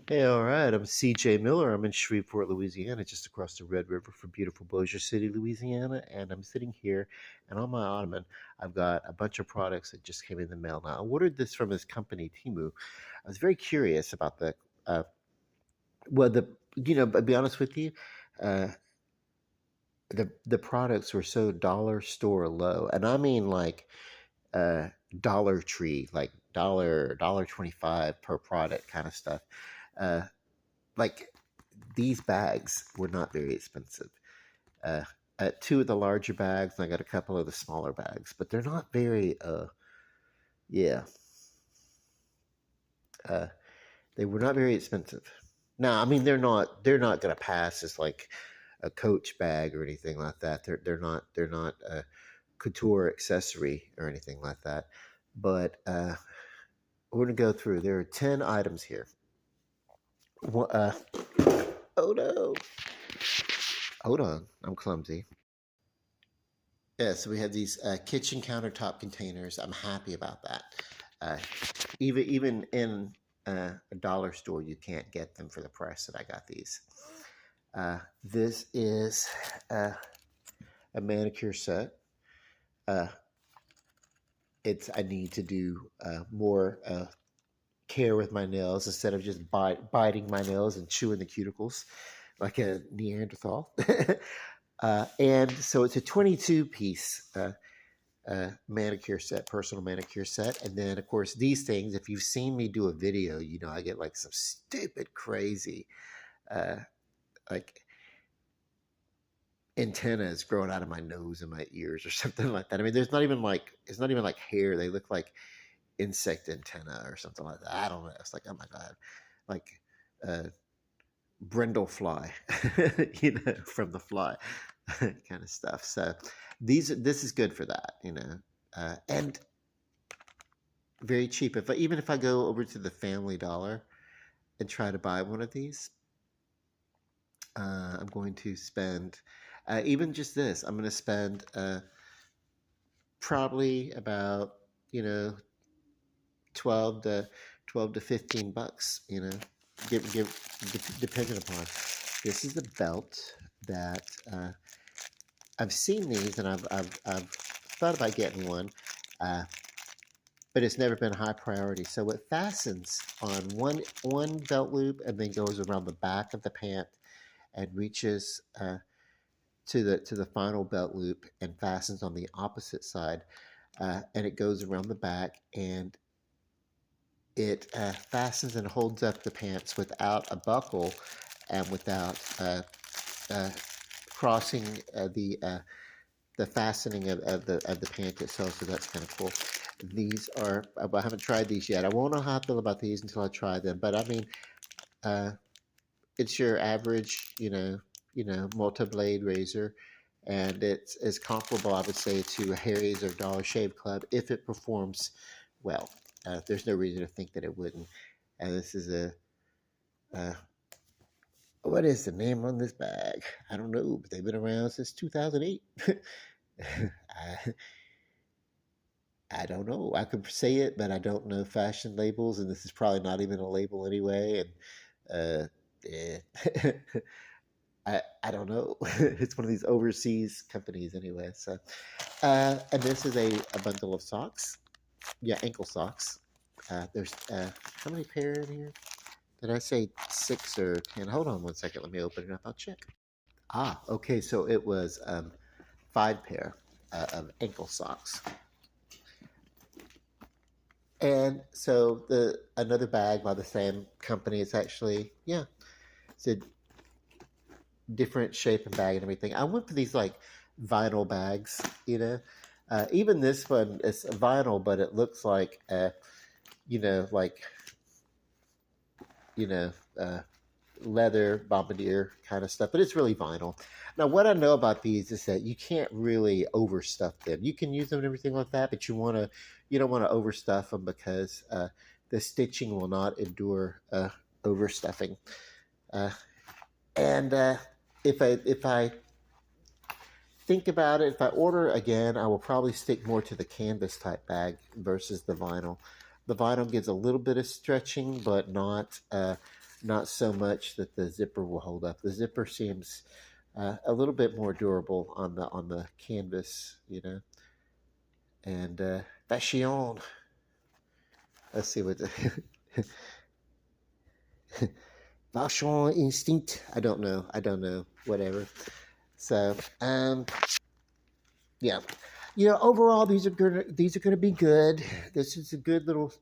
Hey, all right. I'm CJ Miller. I'm in Shreveport, Louisiana, just across the Red River from beautiful Bossier City, Louisiana. And I'm sitting here, and on my ottoman, I've got a bunch of products that just came in the mail. Now, I ordered this from this company, TEMU. I was very curious about uh, but to be honest with you, uh, the products were so dollar store low, and I mean like uh, Dollar Tree, like dollar 25 per product kind of stuff. Uh, like these bags were not very expensive. Uh, Two of the larger bags, and I got a couple of the smaller bags, but they're not very. Yeah, uh, they were not very expensive. Now, I mean, they're not going to pass as like a Coach bag or anything like that. They're not a couture accessory or anything like that. But we're going to go through. There are 10 items here. Oh no! Hold on, I'm clumsy. Yeah, so we have these kitchen countertop containers. I'm happy about that. Uh, even in a dollar store, you can't get them for the price that I got these. This is uh, a manicure set. Uh, it's I need to do more care with my nails instead of just biting my nails and chewing the cuticles like a Neanderthal. And so it's a 22 piece manicure set, personal manicure set. And then, of course, these things, if you've seen me do a video, you know, I get like some stupid, crazy, uh, like antennas growing out of my nose and my ears or something like that. I mean, it's not even like hair. They look like insect antenna or something like that. I don't know. It's like, oh my God, like, uh, brindle fly, from the fly kind of stuff. So this is good for that, and very cheap. Even if I go over to the Family Dollar and try to buy one of these, I'm going to spend even just this. I'm going to spend probably about you know 12 to 15 bucks. Depending upon. This is the belt that I've seen these, and I've thought about getting one, uh, but it's never been a high priority. So it fastens on one belt loop and then goes around the back of the pant and reaches to the final belt loop and fastens on the opposite side, and it goes around the back and it fastens and holds up the pants without a buckle and without uh, crossing the fastening of the pant itself. So that's kind of cool. These are I haven't tried these yet. I won't know how I feel about these until I try them. But I mean, uh, it's your average, multi-blade razor, and it's comparable, I would say, to a Harry's or Dollar Shave Club if it performs well. There's no reason to think that it wouldn't. And this is uh, what is the name on this bag? I don't know, but they've been around since 2008. I, I don't know. I could say it, but I don't know fashion labels, and this is probably not even a label anyway. And eh. I don't know. It's one of these overseas companies anyway. So, and this is a bundle of socks. Yeah, ankle socks. There's how many pair in here? Did I say 6 or 10? Hold on one second. Let me open it up. I'll check. Ah, okay. So it was 5 pair of ankle socks. And so the another bag by the same company. It's actually it's a different shape and bag and everything. I went for these like vinyl bags. Even this one is vinyl, but it looks like like you know, uh, leather bombardier kind of stuff, but it's really vinyl. Now, what I know about these is that you can't really overstuff them. You can use them and everything like that, but you don't want to overstuff them because the stitching will not endure overstuffing. Uh, and if I think about it, if I order again, I will probably stick more to the canvas type bag versus the vinyl. The vinyl gives a little bit of stretching, but not so much that the zipper will hold up. The zipper seems a little bit more durable on the canvas, you know. And fashion. Let's see what the fashion instinct. I don't know. I don't know. Whatever. So yeah, you know, overall these are good. These are going to be good. This is a good little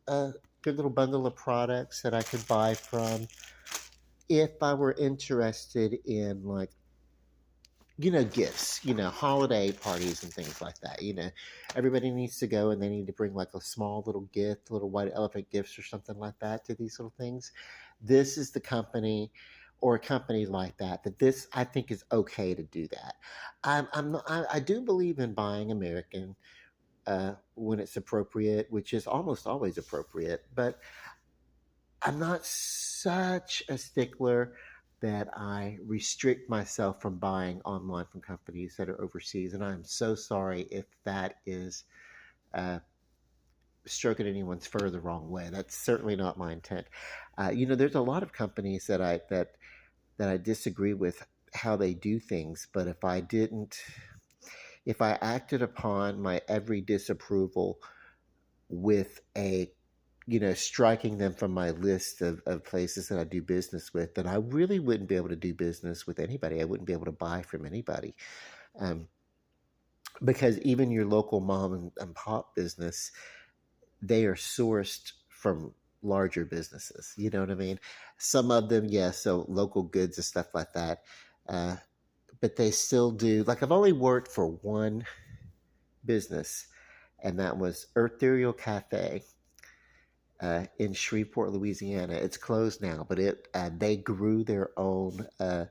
bundle of products that I could buy from if I were interested in like, you know, gifts, you know, holiday parties and things like that. You know, everybody needs to go and they need to bring like a small little gift, little white elephant gifts or something like that to these little things. This is the company or a company like that, that this I think is okay to do that. I do believe in buying American when it's appropriate, which is almost always appropriate, but I'm not such a stickler that I restrict myself from buying online from companies that are overseas. And I'm so sorry if that is uh, stroking anyone's fur the wrong way. That's certainly not my intent. You know, there's a lot of companies that I disagree with how they do things, but if I acted upon my every disapproval with a, you know, striking them from my list of places that I do business with, then I really wouldn't be able to do business with anybody. I wouldn't be able to buy from anybody. Um, because even your local mom and pop business, they are sourced from larger businesses. You know what I mean? Some of them, yes, so local goods and stuff like that. Uh, but they still do, like, I've only worked for one business, and that was Eartherial Cafe in Shreveport, Louisiana. It's closed now, but it they grew their own uh,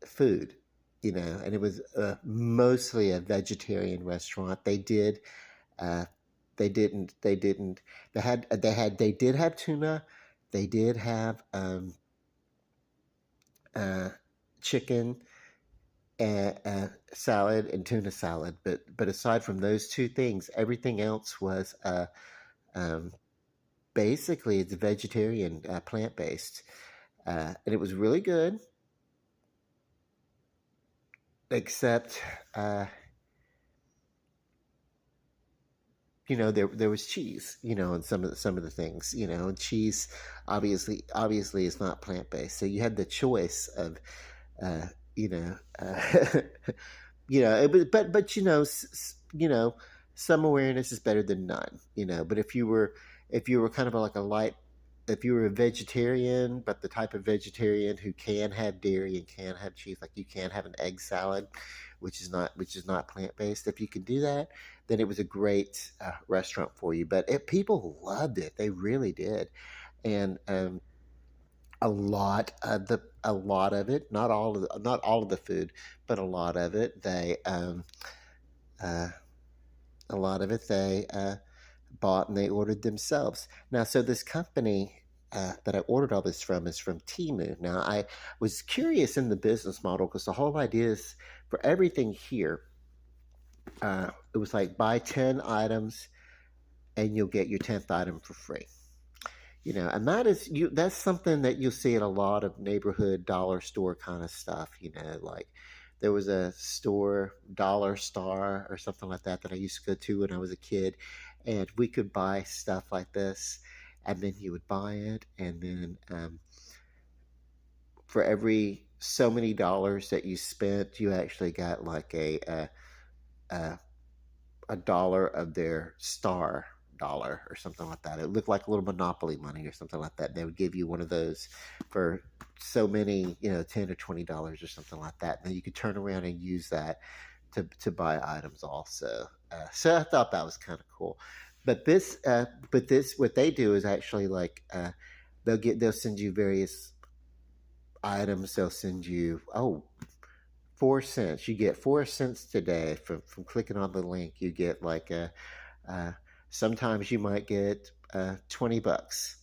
food, you know, and it was mostly a vegetarian restaurant. Uh, they didn't, they did have tuna, they did have uh, chicken and salad and tuna salad, but aside from those two things, everything else was um, basically it's vegetarian, plant based, and it was really good. Except, uh, you know, there was cheese, you know, and some of the things, you know, and cheese obviously is not plant based. So you had the choice of, uh, you know, you know, but you know, you know, some awareness is better than none, you know. But if you were kind of like a light, if you were a vegetarian, but the type of vegetarian who can have dairy and can have cheese, like you can have an egg salad, which is not plant based. If you could do that, then it was a great restaurant for you. But people loved it; they really did, and a lot of it, not all of the food, but a lot of it, uh, a lot of it they bought and they ordered themselves. Now, so this company that I ordered all this from is from TEMU. Now, I was curious in the business model because the whole idea is for everything here, it was like buy 10 items and you'll get your 10th item for free. You know, and that's something that you'll see at a lot of neighborhood dollar store kind of stuff, you know, like there was a store, Dollar Star or something like that, that I used to go to when I was a kid, and we could buy stuff like this, and then you would buy it, and then for every so many dollars that you spent, you actually got like a a dollar of their star dollar or something like that. It looked like a little monopoly money or something like that. They would give you one of those for so many, you know, $10 or $20 or something like that. And then you could turn around and use that to buy items also. So I thought that was kind of cool. But this, what they do is actually like they'll send you various items. They'll send you 4 cents. You get 4 cents today from clicking on the link. You get like a uh, sometimes you might get $20,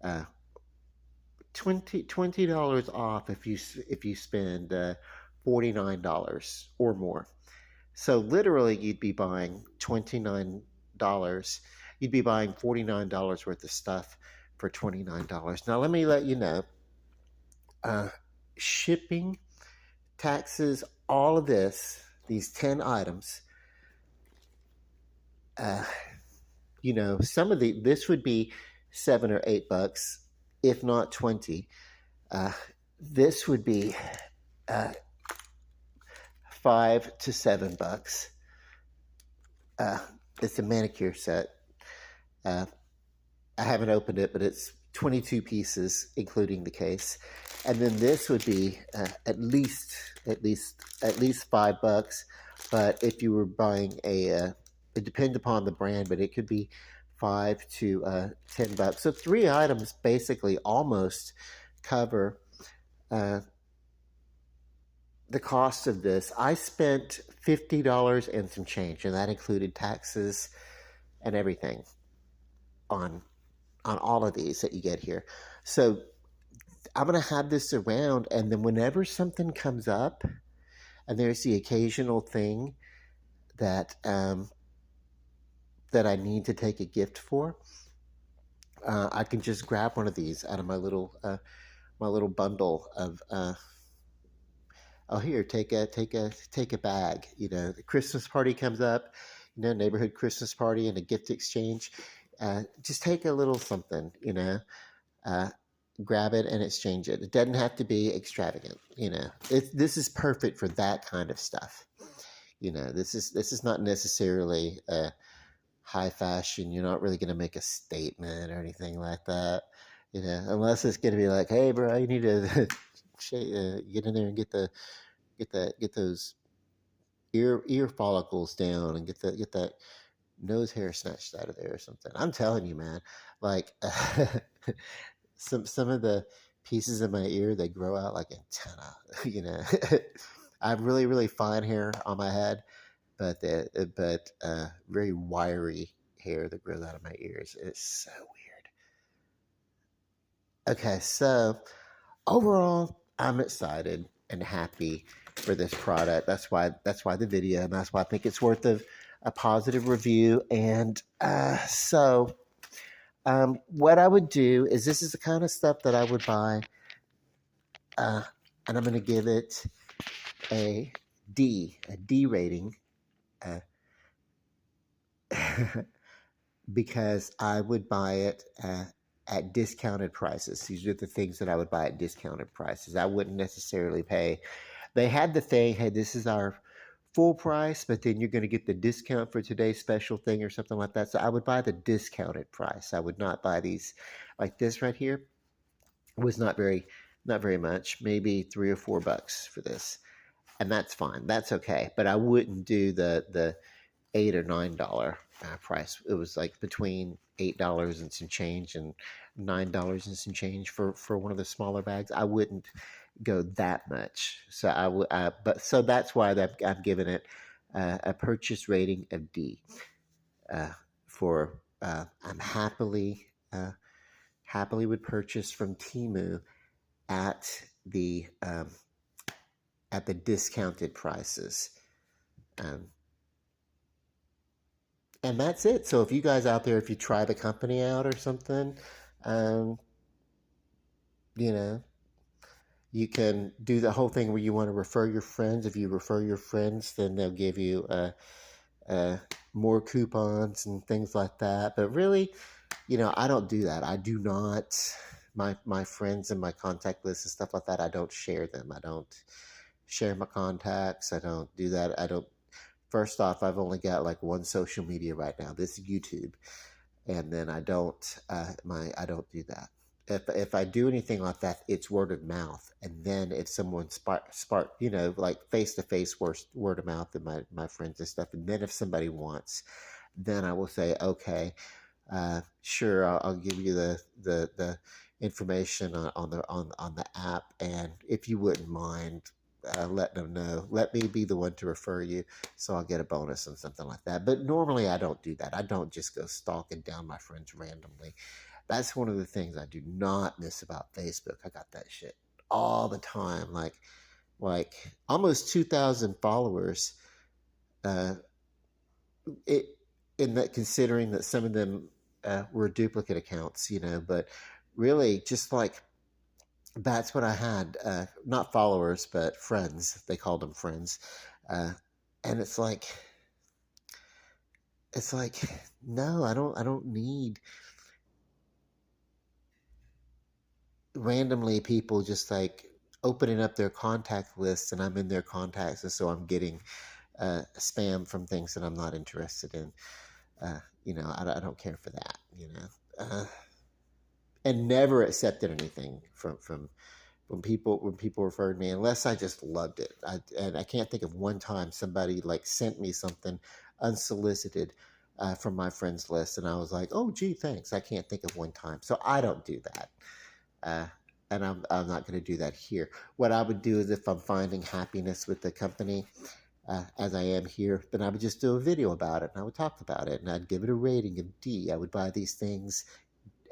uh, $20 off if you spend $49 or more. So literally, you'd be buying $29. You'd be buying $49 worth of stuff for $29. Now let me let you know, uh, shipping, taxes, all of this, these 10 items, uh, some of this would be $7 or $8, if not 20. Uh, this would be uh, $5 to $7. Uh, it's a manicure set. Uh, I haven't opened it, but it's 22 pieces, including the case. And then this would be at least $5. But if you were buying it depends upon the brand, but it could be $5 to $10. So 3 items basically almost cover uh, the cost of this. I spent $50 and some change, and that included taxes and everything on all of these that you get here. So I'm gonna have this around, and then whenever something comes up, and there's the occasional thing that that I need to take a gift for, I can just grab one of these out of my little bundle of. Oh, here, take a bag. The Christmas party comes up, neighborhood Christmas party and a gift exchange. Just take a little something, uh, grab it and exchange it. It doesn't have to be extravagant. This is perfect for that kind of stuff. This is not necessarily high fashion. You're not really going to make a statement or anything like that. Unless it's going to be like, hey, bro, you need to get in there and get those ear follicles down and get that nose hair snatched out of there or something. I'm telling you, man. Like some of the pieces of my ear, they grow out like antenna. I have really really fine hair on my head, but very wiry hair that grows out of my ears. It's so weird. Okay, so overall, I'm excited and happy for this product. That's why the video, and that's why I think it's worth a positive review. And what I would do is, this is the kind of stuff that I would buy, and I'm going to give it a D rating, uh, because I would buy it at discounted prices. These are the things that I would buy at discounted prices. I wouldn't necessarily pay. They had the thing, hey, this is our full price, but then you're going to get the discount for today's special thing or something like that. So I would buy the discounted price. I would not buy these like this right here. It was not very much, maybe $3 or $4 for this, and that's fine. That's okay. But I wouldn't do the $8 or $9 price. It was like between $8 and some change and $9 and some change for one of the smaller bags. I wouldn't go that much. So I would, but so that's why I'm giving it a purchase rating of D. I'm happily would purchase from TEMU at the um, at the discounted prices. Um, and that's it. So if you guys out there, if you try the company out or something, um, you know, you can do the whole thing where you want to refer your friends. If you refer your friends, then they'll give you more coupons and things like that. But really, I don't do that. I do not. My friends and my contact list and stuff like that, I don't share them. I don't share my contacts. I don't do that. I don't. First off, I've only got like one social media right now. This is YouTube, and then I don't. I don't do that. If I do anything like that, it's word of mouth. And then if someone spark, like face to face word of mouth, and my friends and stuff. And then if somebody wants, then I will say, okay, sure, I'll give you the information on the app, and if you wouldn't mind letting them know, let me be the one to refer you, so I'll get a bonus and something like that. But normally I don't do that. I don't just go stalking down my friends randomly. That's one of the things I do not miss about Facebook. I got that shit all the time, like almost 2,000 followers. Uh, it in that, considering that some of them were duplicate accounts, but really just like that's what I had. Not followers, but friends. They called them friends. Uh, and it's like, no, I don't need randomly people just like opening up their contact lists and I'm in their contacts. And so I'm getting spam from things that I'm not interested in. I don't care for that, and never accepted anything from when people referred to me unless I just loved it. And I can't think of one time somebody like sent me something unsolicited from my friends list, and I was like, "Oh, gee, thanks." I can't think of one time, so I don't do that, uh, and I'm not going to do that here. What I would do is if I'm finding happiness with the company, as I am here, then I would just do a video about it and I would talk about it and I'd give it a rating of D. I would buy these things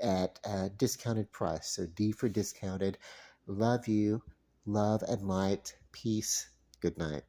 at a discounted price. So D for discounted. Love you. Love and light. Peace. Good night.